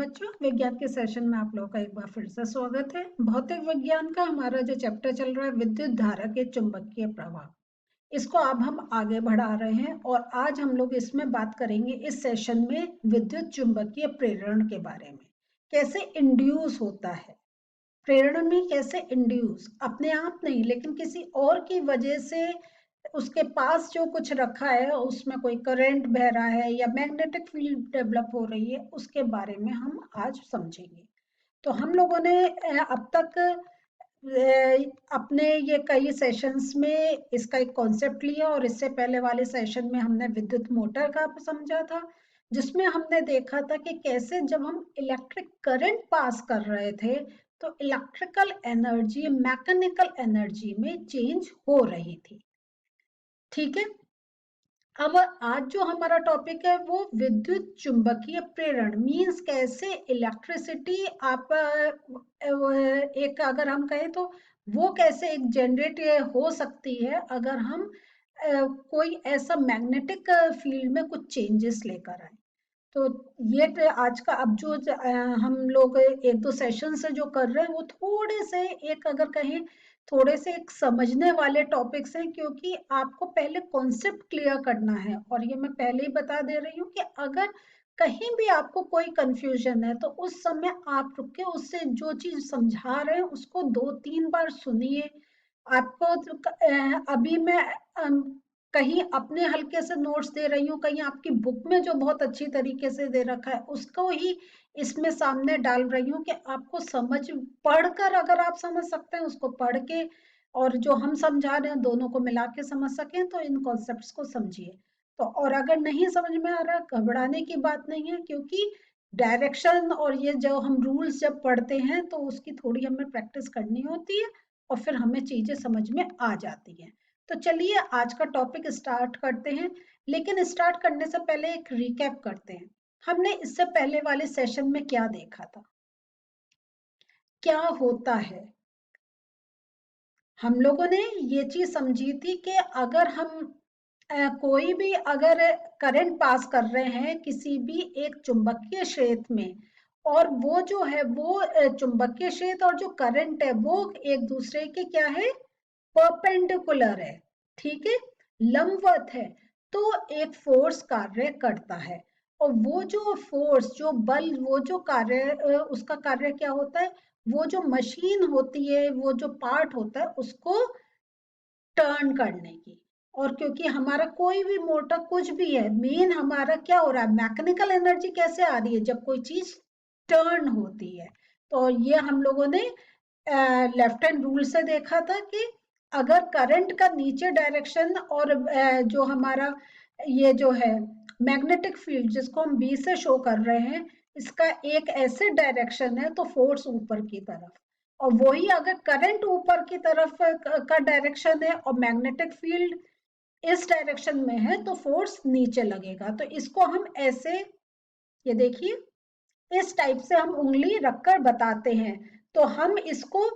बच्चों, विज्ञान के सेशन में आप लोगों का एक बार फिर से स्वागत है। भौतिक विज्ञान का हमारा जो चैप्टर चल रहा है विद्युत धारा के चुंबकीय प्रवाह, इसको अब हम आगे बढ़ा रहे हैं और आज हम लोग इसमें बात करेंगे इस सेशन में विद्युत चुंबकीय प्रेरण के बारे में। कैसे इंड्यूस होता है प्रेरण में, कैसे इंड्यूस अपने आप नहीं लेकिन किसी और की वजह से उसके पास जो कुछ रखा है उसमें कोई करंट बह रहा है या मैग्नेटिक फील्ड डेवलप हो रही है, उसके बारे में हम आज समझेंगे। तो हम लोगों ने अब तक अपने ये कई सेशंस में इसका एक कॉन्सेप्ट लिया और इससे पहले वाले सेशन में हमने विद्युत मोटर का समझा था, जिसमें हमने देखा था कि कैसे जब हम इलेक्ट्रिक करंट पास कर रहे थे तो इलेक्ट्रिकल एनर्जी मैकेनिकल एनर्जी में चेंज हो रही थी। ठीक है, अब आज जो हमारा टॉपिक है वो विद्युत चुंबकीय प्रेरण मींस कैसे इलेक्ट्रिसिटी आप एक अगर हम कहें तो वो कैसे एक जनरेट हो सकती है अगर हम कोई ऐसा मैग्नेटिक फील्ड में कुछ चेंजेस लेकर आए। तो ये आज का अब जो हम लोग एक दो सेशन से जो कर रहे हैं वो थोड़े से एक अगर कहें थोड़े से एक समझने वाले टॉपिक्स हैं, क्योंकि आपको पहले कॉन्सेप्ट क्लियर करना है। और ये मैं पहले ही बता दे रही हूँ कि अगर कहीं भी आपको कोई कंफ्यूजन है तो उस समय आप रुक के उससे जो चीज समझा रहे हैं उसको 2-3 बार सुनिए। आपको अभी मैं कहीं अपने हल्के से नोट्स दे रही हूँ, कहीं आपकी बुक में जो बहुत अच्छी तरीके से दे रखा है उसको ही इसमें सामने डाल रही हूँ कि आपको समझ पढ़कर अगर आप समझ सकते हैं उसको पढ़ के और जो हम समझा रहे हैं दोनों को मिला के समझ सकें तो इन कॉन्सेप्ट्स को समझिए। तो और अगर नहीं समझ में आ रहा, घबराने की बात नहीं है, क्योंकि डायरेक्शन और ये जो हम रूल्स जब पढ़ते हैं तो उसकी थोड़ी हमें प्रैक्टिस करनी होती है और फिर हमें चीजें समझ में आ जाती हैं। तो चलिए आज का टॉपिक स्टार्ट करते हैं, लेकिन स्टार्ट करने से पहले एक रिकैप करते हैं। हमने इससे पहले वाले सेशन में क्या देखा था, क्या होता है। हम लोगों ने ये चीज समझी थी कि अगर हम कोई भी अगर करंट पास कर रहे हैं किसी भी एक चुंबकीय क्षेत्र में और वो जो है वो चुंबकीय क्षेत्र और जो करंट है वो एक दूसरे के क्या है, परपेंडिकुलर है, ठीक है, लंबवत है, तो एक फोर्स कार्य करता है। और वो जो फोर्स जो बल वो जो कार्य उसका कार्य क्या होता है, वो जो मशीन होती है वो जो पार्ट होता है उसको टर्न करने की। और क्योंकि हमारा कोई भी मोटर कुछ भी है, मेन हमारा क्या हो रहा है, मैकेनिकल एनर्जी कैसे आ रही है जब कोई चीज टर्न होती है। तो ये हम लोगों ने लेफ्ट हैंड रूल से देखा था कि अगर करंट का नीचे डायरेक्शन और जो हमारा ये जो है मैग्नेटिक फील्ड जिसको हम बी से शो कर रहे हैं, इसका एक ऐसे डायरेक्शन है तो फोर्स ऊपर की तरफ, और वही अगर करंट ऊपर की तरफ का डायरेक्शन है और मैग्नेटिक फील्ड इस डायरेक्शन में है तो फोर्स नीचे लगेगा। तो इसको हम ऐसे, ये देखिए इस टाइप से हम उंगली रखकर बताते हैं। तो हम इसको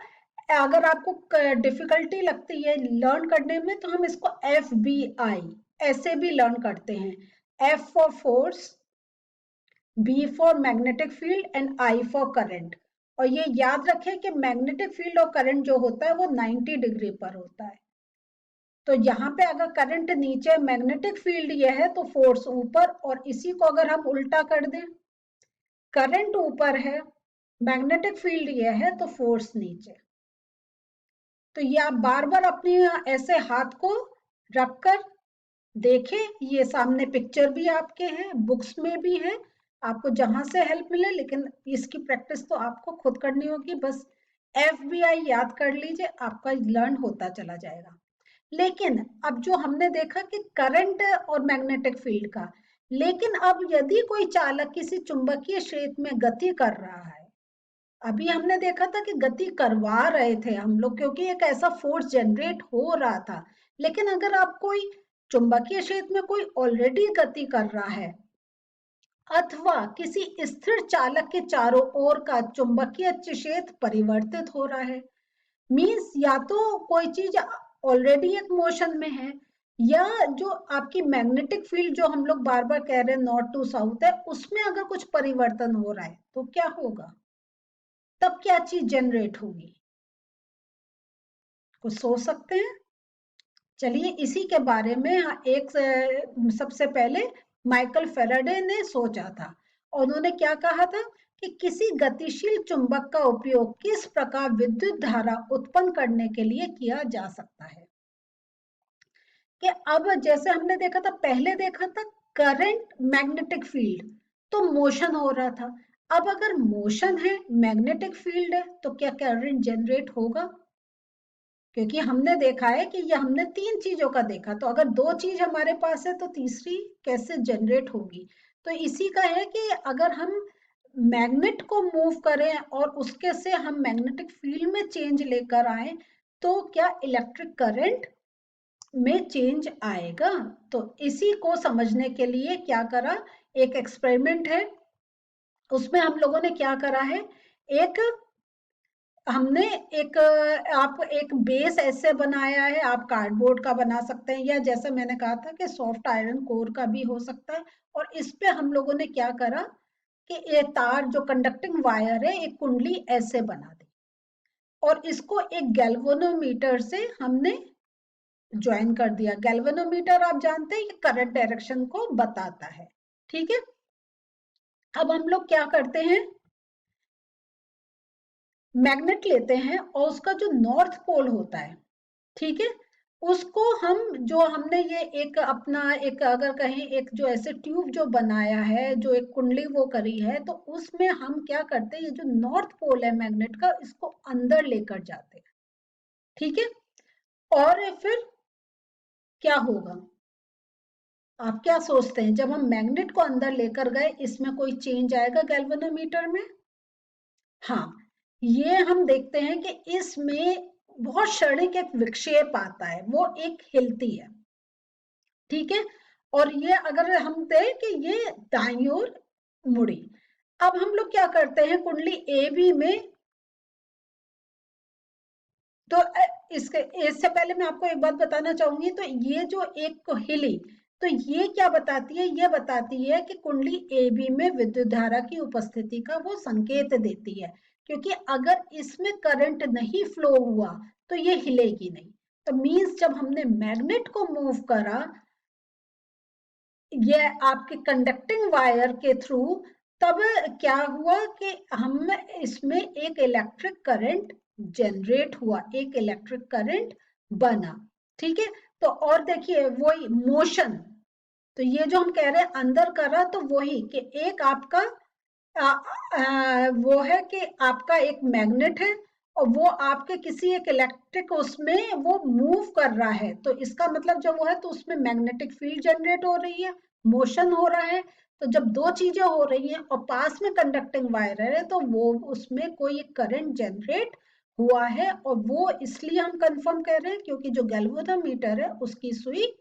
अगर आपको डिफिकल्टी लगती है लर्न करने में तो हम इसको FBI ऐसे भी लर्न करते हैं, F for force, B for magnetic field and I for current. और ये याद रखें कि मैग्नेटिक फील्ड और करंट जो होता है वो 90 डिग्री पर होता है। तो यहाँ पे अगर करंट नीचे मैग्नेटिक फील्ड ये है तो फोर्स ऊपर, और इसी को अगर हम उल्टा कर दें, करंट ऊपर है मैग्नेटिक फील्ड ये है तो फोर्स नीचे। तो ये आप बार बार अपनी ऐसे हाथ को रखकर देखें, ये सामने पिक्चर भी आपके हैं, बुक्स में भी है, आपको जहां से हेल्प मिले, लेकिन इसकी प्रैक्टिस तो आपको खुद करनी होगी। बस FBI याद कर लीजिए, आपका लर्न होता चला जाएगा। लेकिन अब जो हमने देखा कि करंट और मैग्नेटिक फील्ड का, लेकिन अब यदि कोई चालक किसी चुंबकीय क्षेत्र में गति कर रहा है, अभी हमने देखा था कि गति करवा रहे थे हम लोग क्योंकि एक ऐसा फोर्स जनरेट हो रहा था, लेकिन अगर आप कोई चुंबकीय क्षेत्र में कोई ऑलरेडी गति कर रहा है अथवा किसी स्थिर चालक के चारों ओर का चुंबकीय क्षेत्र परिवर्तित हो रहा है, मीन्स या तो कोई चीज ऑलरेडी एक मोशन में है या जो आपकी मैग्नेटिक फील्ड जो हम लोग बार बार कह रहे हैं नॉर्थ टू साउथ है, उसमें अगर कुछ परिवर्तन हो रहा है तो क्या होगा, तब क्या चीज जनरेट होगी, कुछ सोच सकते हैं? चलिए इसी के बारे में एक सबसे पहले माइकल फेराडे ने सोचा था। और उन्होंने क्या कहा था कि किसी गतिशील चुंबक का उपयोग किस प्रकार विद्युत धारा उत्पन्न करने के लिए किया जा सकता है। कि अब जैसे हमने देखा था, पहले देखा था करंट मैग्नेटिक फील्ड, तो मोशन हो रहा था। अब अगर मोशन है, मैग्नेटिक फील्ड है, तो क्या करंट जनरेट होगा? क्योंकि हमने देखा है कि ये हमने तीन चीजों का देखा, तो अगर दो चीज हमारे पास है तो तीसरी कैसे जनरेट होगी? तो इसी का है कि अगर हम मैग्नेट को मूव करें और उसके से हम मैग्नेटिक फील्ड में चेंज लेकर आए, तो क्या इलेक्ट्रिक करंट में चेंज आएगा? तो इसी को समझने के लिए क्या करा, एक एक्सपेरिमेंट है, उसमें हम लोगों ने क्या करा है, एक हमने एक आप एक बेस ऐसे बनाया है, आप कार्डबोर्ड का बना सकते हैं या जैसे मैंने कहा था कि सॉफ्ट आयरन कोर का भी हो सकता है। और इस पे हम लोगों ने क्या करा कि ये तार जो कंडक्टिंग वायर है, एक कुंडली ऐसे बना दी और इसको एक गैल्वेनोमीटर से हमने ज्वाइन कर दिया। गैल्वेनोमीटर आप जानते हैं कि करंट डायरेक्शन को बताता है, ठीक है। अब हम लोग क्या करते हैं, मैग्नेट लेते हैं और उसका जो नॉर्थ पोल होता है, ठीक है, उसको हम जो हमने ये एक अपना एक अगर कहें एक जो ऐसे ट्यूब जो बनाया है, जो एक कुंडली वो करी है, तो उसमें हम क्या करते हैं, ये जो नॉर्थ पोल है मैग्नेट का, इसको अंदर लेकर जाते हैं, ठीक है। और फिर क्या होगा, आप क्या सोचते हैं, जब हम मैग्नेट को अंदर लेकर गए, इसमें कोई चेंज आएगा गैल्वेनोमीटर में? हाँ, ये हम देखते हैं कि इसमें बहुत क्षणिक एक विक्षेप आता है, वो एक हिलती है, ठीक है। और ये अगर हम दें कि ये दाईं ओर मुड़ी, अब हम लोग क्या करते हैं, कुंडली ए बी में, तो इसके इससे पहले मैं आपको एक बात बताना चाहूंगी, तो ये जो एक हिली, तो ये क्या बताती है, ये बताती है कि कुंडली ए बी में विद्युत धारा की उपस्थिति का वो संकेत देती है। क्योंकि अगर इसमें करंट नहीं फ्लो हुआ तो ये हिलेगी नहीं। तो मींस जब हमने मैग्नेट को मूव करा, ये आपके कंडक्टिंग वायर के थ्रू, तब क्या हुआ कि हम इसमें एक इलेक्ट्रिक करंट जनरेट हुआ, एक इलेक्ट्रिक करंट बना, ठीक है। तो और देखिए वही मोशन, तो ये जो हम कह रहे हैं अंदर करा, तो वही कि एक आपका वो है कि आपका एक मैग्नेट है और वो आपके किसी एक इलेक्ट्रिक उसमें वो मूव कर रहा है, तो इसका मतलब जब वो है तो उसमें मैग्नेटिक फील्ड जनरेट हो रही है, मोशन हो रहा है। तो जब दो चीजें हो रही हैं और पास में कंडक्टिंग वायर है, तो वो उसमें कोई करंट जनरेट हुआ है। और वो इसलिए हम कंफर्म कर रहे हैं क्योंकि जो गैल्वेनोमीटर है उसकी सुई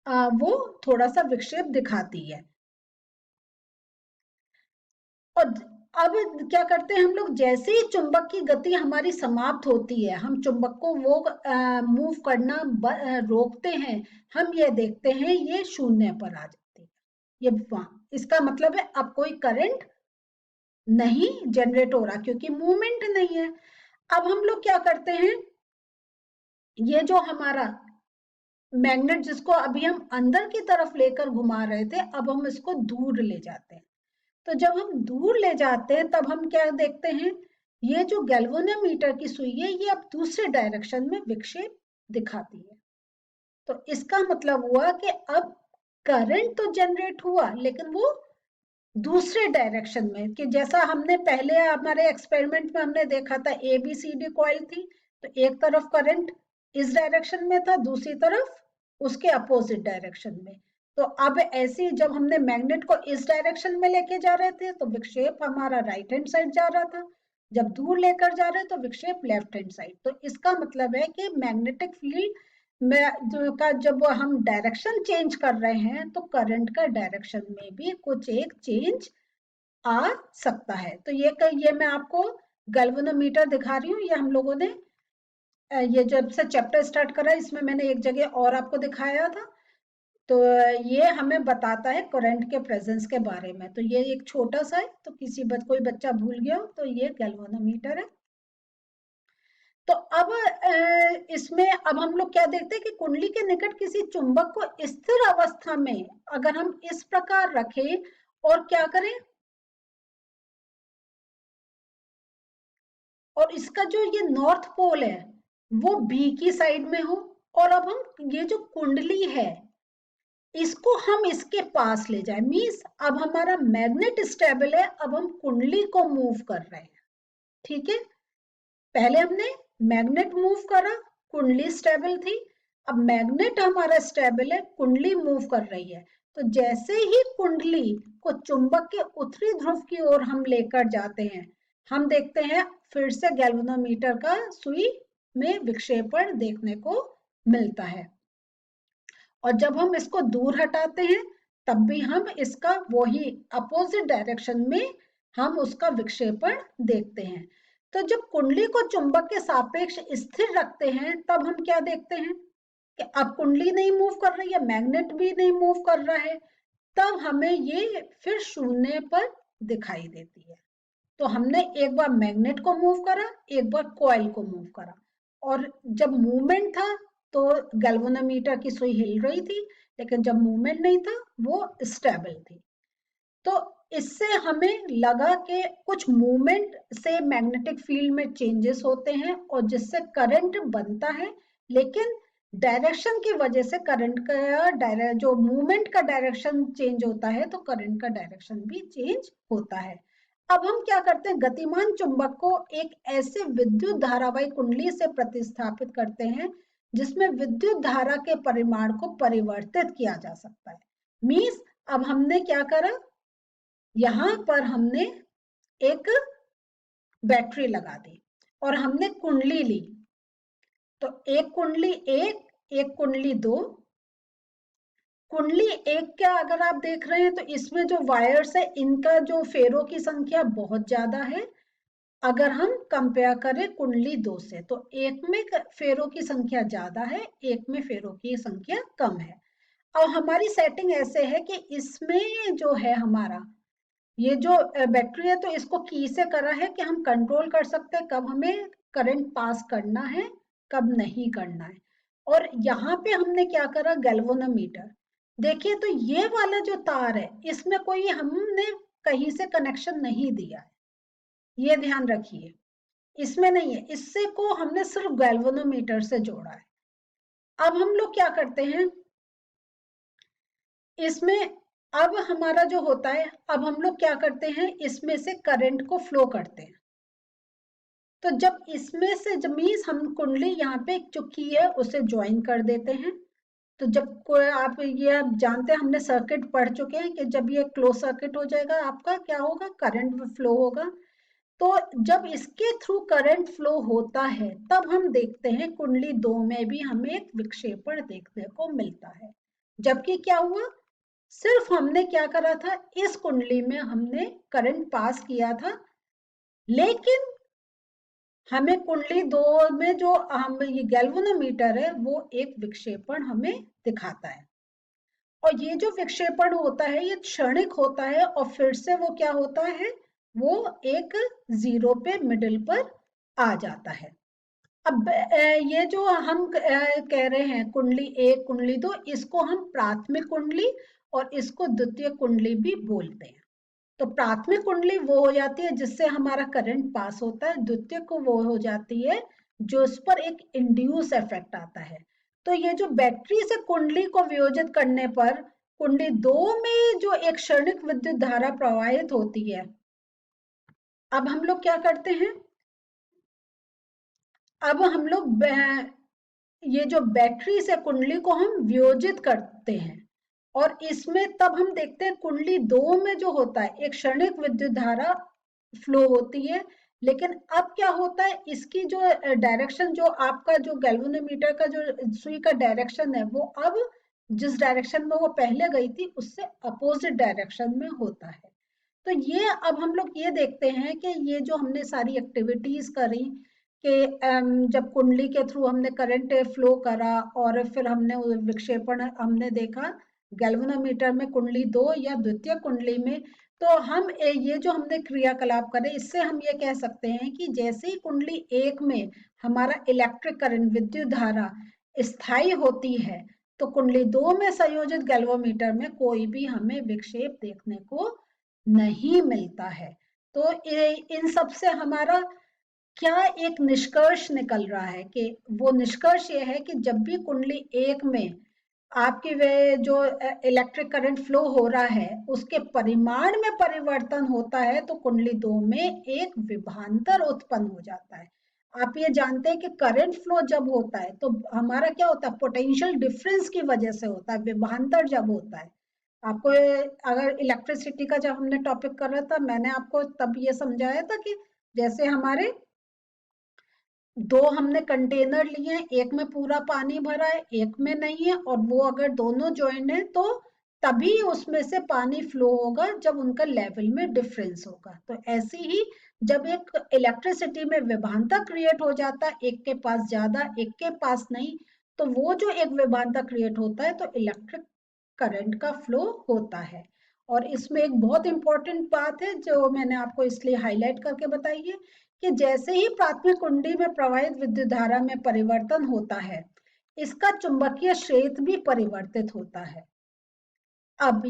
वो थोड़ा सा विक्षेप दिखाती है। और अब क्या करते हैं हम लोग, जैसे ही चुंबक की गति हमारी समाप्त होती है, हम चुंबक को वो मूव करना रोकते हैं, हम ये देखते हैं ये शून्य पर आ जाती है, ये इसका मतलब है अब कोई करंट नहीं जनरेट हो रहा क्योंकि मूवमेंट नहीं है। अब हम लोग क्या करते हैं, ये जो हमारा मैग्नेट जिसको अभी हम अंदर की तरफ लेकर घुमा रहे थे, अब हम इसको दूर ले जाते हैं। तो जब हम दूर ले जाते हैं तब हम क्या देखते हैं, ये जो गैल्वेनोमीटर की सुई है ये अब दूसरे डायरेक्शन में विक्षेप दिखाती है। तो इसका मतलब हुआ कि अब करंट तो जनरेट हुआ लेकिन वो दूसरे डायरेक्शन में, कि जैसा हमने पहले हमारे एक्सपेरिमेंट में हमने देखा था ABCD कॉइल थी, तो एक तरफ करंट इस डायरेक्शन में था, दूसरी तरफ उसके अपोजिट डायरेक्शन में। तो अब ऐसे जब हमने मैग्नेट को इस डायरेक्शन में लेके जा रहे थे तो विक्षेप हमारा राइट हैंड साइड जा रहा था, जब दूर लेकर जा रहे तो विक्षेप लेफ्ट हैंड साइड। तो इसका मतलब है कि मैग्नेटिक फील्ड में जो का जब हम डायरेक्शन चेंज कर रहे हैं तो करंट का डायरेक्शन में भी कुछ एक चेंज आ सकता है। तो ये मैं आपको गैल्वेनोमीटर दिखा रही हूँ, ये हम लोगों ने ये जब से चैप्टर स्टार्ट करा इसमें मैंने एक जगह और आपको दिखाया था। तो ये हमें बताता है करंट के प्रेजेंस के बारे में। तो ये एक छोटा सा है, तो कोई बच्चा भूल गया हो तो ये गैल्वेनोमीटर है। तो अब इसमें अब हम लोग क्या देखते हैं कि कुंडली के निकट किसी चुंबक को स्थिर अवस्था में अगर हम इस प्रकार रखें और क्या करें, और इसका जो ये नॉर्थ पोल है वो बी की साइड में हो, और अब हम ये जो कुंडली है इसको हम इसके पास ले जाए, मींस अब हमारा मैग्नेट स्टेबल है, अब हम कुंडली को मूव कर रहे हैं। ठीक है, पहले हमने मैग्नेट मूव करा, कुंडली स्टेबल थी, अब मैग्नेट हमारा स्टेबल है, कुंडली मूव कर रही है। तो जैसे ही कुंडली को चुंबक के उत्तरी ध्रुव की ओर हम लेकर जाते हैं, हम देखते हैं फिर से गैल्वेनोमीटर का सुई में विक्षेपण देखने को मिलता है। और जब हम इसको दूर हटाते हैं तब भी हम इसका वही अपोजिट डायरेक्शन में हम उसका विक्षेपण देखते हैं। तो जब कुंडली को चुंबक के सापेक्ष स्थिर रखते हैं तब हम क्या देखते हैं कि अब कुंडली नहीं मूव कर रही है, मैग्नेट भी नहीं मूव कर रहा है, तब हमें ये फिर शून्य पर दिखाई देती है। तो हमने एक बार मैग्नेट को मूव करा, एक बार कॉइल को मूव करा, और जब मूवमेंट था तो गैल्वेनोमीटर की सुई हिल रही थी, लेकिन जब मूवमेंट नहीं था वो स्टेबल थी। तो इससे हमें लगा कि कुछ मूवमेंट से मैग्नेटिक फील्ड में चेंजेस होते हैं और जिससे करंट बनता है, लेकिन डायरेक्शन की वजह से करंट का जो मूवमेंट का डायरेक्शन चेंज होता है तो करंट का डायरेक्शन भी चेंज होता है। अब हम क्या करते हैं, गतिमान चुंबक को एक ऐसे विद्युत धारावाही कुंडली से प्रतिस्थापित करते हैं जिसमें विद्युत धारा के परिमाण को परिवर्तित किया जा सकता है। मींस अब हमने क्या करा, यहां पर हमने एक बैटरी लगा दी और हमने कुंडली ली। तो एक कुंडली एक कुंडली दो। कुंडली एक का अगर आप देख रहे हैं तो इसमें जो वायर्स है इनका जो फेरों की संख्या बहुत ज्यादा है। अगर हम कंपेयर करें कुंडली दो से तो एक में फेरों की संख्या ज्यादा है, एक में फेरों की संख्या कम है। और हमारी सेटिंग ऐसे है कि इसमें जो है हमारा ये जो बैटरी है तो इसको की से करा है कि हम कंट्रोल कर सकते हैं कब हमें करंट पास करना है कब नहीं करना है। और यहाँ पे हमने क्या करा, गैल्वेनोमीटर। देखिए तो ये वाला जो तार है इसमें कोई हमने कहीं से कनेक्शन नहीं दिया है, ये ध्यान रखिए, इसमें नहीं है, इससे को हमने सिर्फ गैल्वेनोमीटर से जोड़ा है। अब हम लोग क्या करते हैं इसमें, अब हमारा जो होता है, अब हम लोग क्या करते हैं इसमें से करंट को फ्लो करते हैं। तो जब इसमें से मींस हम कुंडली यहाँ पे जो की है उसे ज्वाइन कर देते हैं। तो जब कोई आप ये जानते हैं, हमने सर्किट पढ़ चुके हैं कि जब ये क्लोज सर्किट हो जाएगा आपका क्या होगा, करंट फ्लो होगा। तो जब इसके थ्रू करंट फ्लो होता है तब हम देखते हैं कुंडली दो में भी हमें एक विक्षेपण देखने को मिलता है। जबकि क्या हुआ, सिर्फ हमने क्या करा था, इस कुंडली में हमने करंट पास किया था, लेकिन हमें कुंडली दो में जो हम ये गैल्वेनोमीटर है वो एक विक्षेपण हमें दिखाता है। और ये जो विक्षेपण होता है ये क्षणिक होता है और फिर से वो क्या होता है, वो एक जीरो पे मिडिल पर आ जाता है। अब ये जो हम कह रहे हैं कुंडली एक कुंडली दो, इसको हम प्राथमिक कुंडली और इसको द्वितीय कुंडली भी बोलते हैं। तो प्राथमिक कुंडली वो हो जाती है जिससे हमारा करंट पास होता है, द्वितीय को वो हो जाती है जो इस पर एक इंड्यूस इफेक्ट आता है। तो ये जो बैटरी से कुंडली को वियोजित करने पर कुंडली दो में जो एक क्षणिक विद्युत धारा प्रवाहित होती है, अब हम लोग क्या करते हैं, अब हम लोग ये जो बैटरी से कुंडली को हम वियोजित करते हैं और इसमें तब हम देखते हैं कुंडली दो में जो होता है एक क्षणिक विद्युत धारा फ्लो होती है। लेकिन अब क्या होता है, इसकी जो डायरेक्शन, जो आपका जो गैल्वेनोमीटर का जो सुई का डायरेक्शन है वो अब जिस डायरेक्शन में वो पहले गई थी उससे अपोजिट डायरेक्शन में होता है। तो ये अब हम लोग ये देखते हैं कि ये जो हमने सारी एक्टिविटीज करी कि जब कुंडली के थ्रू हमने करंट फ्लो करा और फिर हमने विक्षेपण हमने देखा गैल्वेनोमीटर में कुंडली 2 या द्वितीय कुंडली में, तो हम ये जो हमने क्रियाकलाप करे, इससे हम ये कह सकते हैं कि जैसे ही कुंडली 1 में हमारा इलेक्ट्रिक करंट विद्युत धारा स्थायी होती है, तो कुंडली 2 में संयोजित गैल्वेनोमीटर में कोई भी हमें विक्षेप देखने को नहीं मिलता है। तो इन सब से हमारा क्या एक निष्कर्ष निकल रहा है कि वो निष्कर्ष ये है कि जब भी कुंडली 1 में आपकी वे जो इलेक्ट्रिक करंट फ्लो हो रहा है उसके परिमाण में परिवर्तन होता है, तो कुंडली 2 में एक विभवांतर उत्पन्न हो जाता है। आप ये जानते हैं कि करंट फ्लो जब होता है तो हमारा क्या होता है, पोटेंशियल डिफरेंस की वजह से होता है विभवांतर जब होता है। आपको अगर इलेक्ट्रिसिटी का जब हमने टॉपिक कर रहा था, मैंने आपको तब ये समझाया था कि जैसे हमारे दो हमने कंटेनर लिए हैं, एक में पूरा पानी भरा है, एक में नहीं है, और वो अगर दोनों ज्वाइन है तो तभी उसमें से पानी फ्लो होगा जब उनका लेवल में डिफरेंस होगा। तो ऐसे ही जब एक इलेक्ट्रिसिटी में विभवांतर क्रिएट हो जाता है, एक के पास ज्यादा एक के पास नहीं, तो वो जो एक विभवांतर क्रिएट होता है तो इलेक्ट्रिक करंट का फ्लो होता है। और इसमें एक बहुत इंपॉर्टेंट बात है जो मैंने आपको इसलिए हाईलाइट करके बताई है कि जैसे ही प्राथमिक कुंडी में प्रवाहित विद्युत धारा में परिवर्तन होता है, इसका चुंबकीय क्षेत्र भी परिवर्तित होता है। अब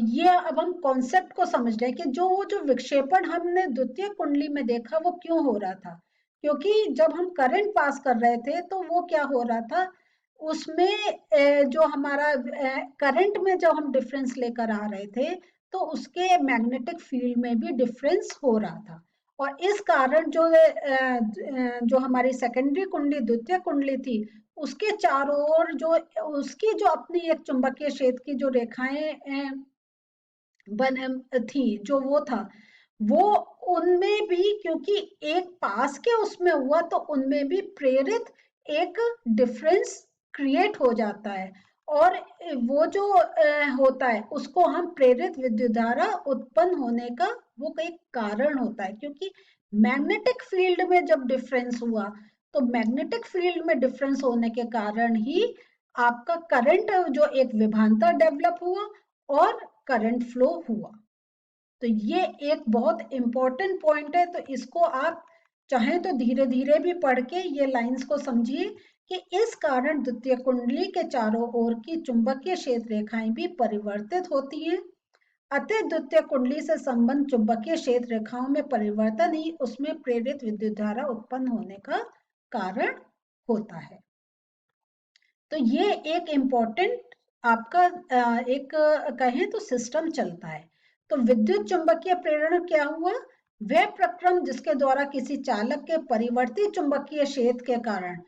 हम कॉन्सेप्ट को समझ रहे हैं कि जो विक्षेपण हमने द्वितीय कुंडली में देखा वो क्यों हो रहा था, क्योंकि जब हम करंट पास कर रहे थे तो वो क्या हो रहा था, उसमें जो हमारा करंट में जब हम डिफरेंस लेकर आ रहे थे तो उसके मैग्नेटिक फील्ड में भी डिफरेंस हो रहा था। और इस कारण जो हमारी सेकेंडरी कुंडली द्वितीय कुंडली थी उसके चारों ओर जो उसकी जो अपनी एक चुंबकीय क्षेत्र की जो रेखाएं बन थी, जो वो था, वो उनमें भी क्योंकि एक पास के उसमें हुआ तो उनमें भी प्रेरित एक डिफरेंस क्रिएट हो जाता है। और वो जो होता है उसको हम प्रेरित विद्युत धारा उत्पन्न होने का वो एक कारण होता है, क्योंकि मैग्नेटिक फील्ड में जब डिफरेंस हुआ तो मैग्नेटिक फील्ड में डिफरेंस होने के कारण ही आपका करंट जो एक विभवांतर डेवलप हुआ और करंट फ्लो हुआ। तो ये एक बहुत इंपॉर्टेंट पॉइंट है, तो इसको आप चाहें तो धीरे धीरे भी पढ़ के ये लाइंस को समझिए कि इस कारण द्वितीय कुंडली के चारों ओर की चुंबकीय क्षेत्र रेखाएं भी परिवर्तित होती हैं। अतः द्वितीय कुंडली से संबंध चुंबकीय क्षेत्र रेखाओं में परिवर्तन ही उसमें प्रेरित विद्युत धारा उत्पन्न होने का कारण होता है। तो ये एक इम्पोर्टेंट आपका एक कहें तो सिस्टम चलता है। तो विद्युत चुंबकीय प्रेरण क्या हुआ, वह प्रक्रम जिसके द्वारा किसी चालक के परिवर्तित चुंबकीय क्षेत्र के कारण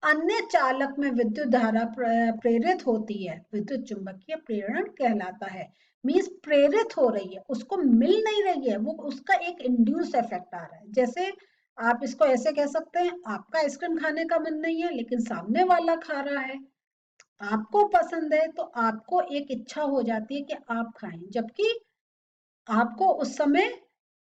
अन्य चालक में विद्युत धारा प्रेरित होती है, विद्युत चुंबकीय प्रेरण कहलाता है। मीन्स प्रेरित हो रही है, उसको मिल नहीं रही है, वो उसका एक इंड्यूस इफेक्ट आ रहा है। जैसे आप इसको ऐसे कह सकते हैं, आपका आइसक्रीम खाने का मन नहीं है लेकिन सामने वाला खा रहा है, आपको पसंद है तो आपको एक इच्छा हो जाती है कि आप खाएं, जबकि आपको उस समय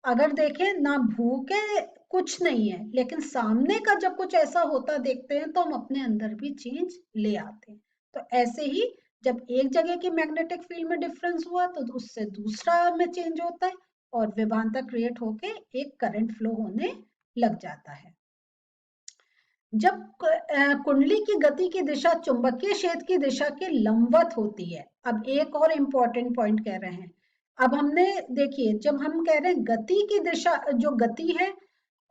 अगर देखें ना भूख है कुछ नहीं है, लेकिन सामने का जब कुछ ऐसा होता देखते हैं तो हम अपने अंदर भी चेंज ले आते हैं। तो ऐसे ही जब एक जगह की मैग्नेटिक फील्ड में डिफरेंस हुआ तो उससे दूसरा में चेंज होता है और विभवांतर क्रिएट होके एक करंट फ्लो होने लग जाता है। जब कुंडली की गति की दिशा चुंबकीय क्षेत्र की दिशा के लंबवत होती है। अब एक और इम्पोर्टेंट पॉइंट कह रहे हैं, अब हमने देखिए जब हम कह रहे हैं गति की दिशा, जो गति है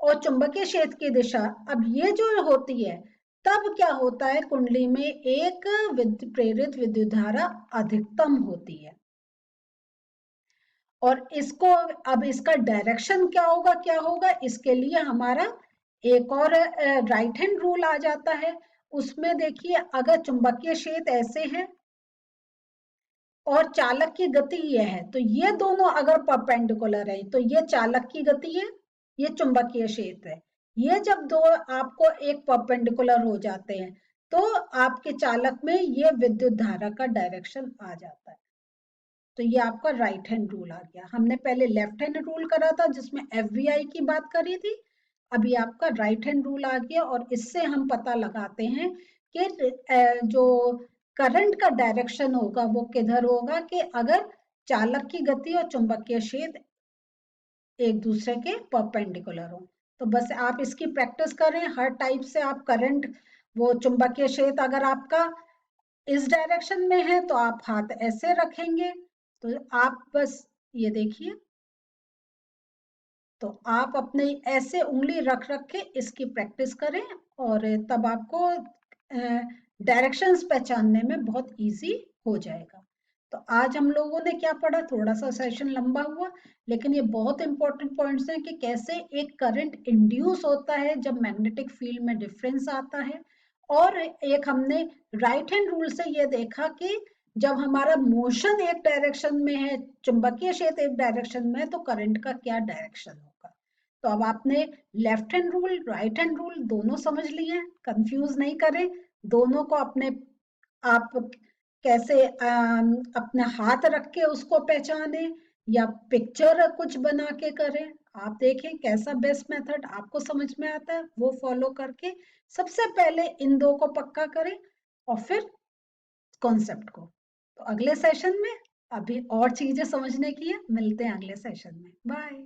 और चुंबकीय क्षेत्र की दिशा, अब ये जो होती है तब क्या होता है, कुंडली में एक प्रेरित विद्युत धारा अधिकतम होती है। और इसको अब इसका डायरेक्शन क्या होगा, इसके लिए हमारा एक और राइट हैंड रूल आ जाता है। उसमें देखिए अगर चुंबकीय क्षेत्र ऐसे है और चालक की गति ये है, तो ये दोनों अगर परपेंडिकुलर है तो ये चालक की गति है, ये चुंबकीय क्षेत्र है। ये जब दो आपको एक परपेंडिकुलर हो जाते हैं तो आपके चालक में ये विद्युत धारा का डायरेक्शन आ जाता है। तो ये आपका राइट हैंड रूल आ गया। हमने पहले लेफ्ट हैंड रूल करा था जिसमें एफवीआई की बात करी थी, अभी आपका राइट हैंड रूल आ गया और इससे हम पता लगाते हैं कि जो करंट का डायरेक्शन होगा वो किधर होगा, कि अगर चालक की गति और चुंबकीय क्षेत्र एक दूसरे के परपेंडिकुलर हो। तो बस आप इसकी प्रैक्टिस करें, हर टाइप से आप करंट, वो चुंबकीय क्षेत्र अगर आपका इस डायरेक्शन में है तो आप हाथ ऐसे रखेंगे, तो आप बस ये देखिए, तो आप अपने ऐसे उंगली रख रख के इसकी प्रैक्टिस करें और तब आपको डायरेक्शंस पहचानने में बहुत इजी हो जाएगा। तो आज हम लोगों ने क्या पढ़ा, थोड़ा सा सेशन लंबा हुआ, लेकिन ये बहुत इंपॉर्टेंट पॉइंट्स हैं कि कैसे एक करंट इंड्यूस होता है जब मैग्नेटिक फील्ड में डिफरेंस आता है। और एक हमने राइट हैंड रूल से ये देखा कि जब हमारा मोशन एक डायरेक्शन में है, चुंबकीय क्षेत्र एक डायरेक्शन में है, तो करंट का क्या डायरेक्शन होगा। तो अब आपने left hand rule, right hand rule दोनों समझ लिए, कंफ्यूज नहीं करें, दोनों को अपने आप कैसे अपने हाथ रख के उसको पहचाने या पिक्चर कुछ बना के करें। आप देखें कैसा बेस्ट मेथड आपको समझ में आता है, वो फॉलो करके सबसे पहले इन दो को पक्का करें और फिर कॉन्सेप्ट को। तो अगले सेशन में अभी और चीजें समझने की है, मिलते हैं अगले सेशन में, बाय।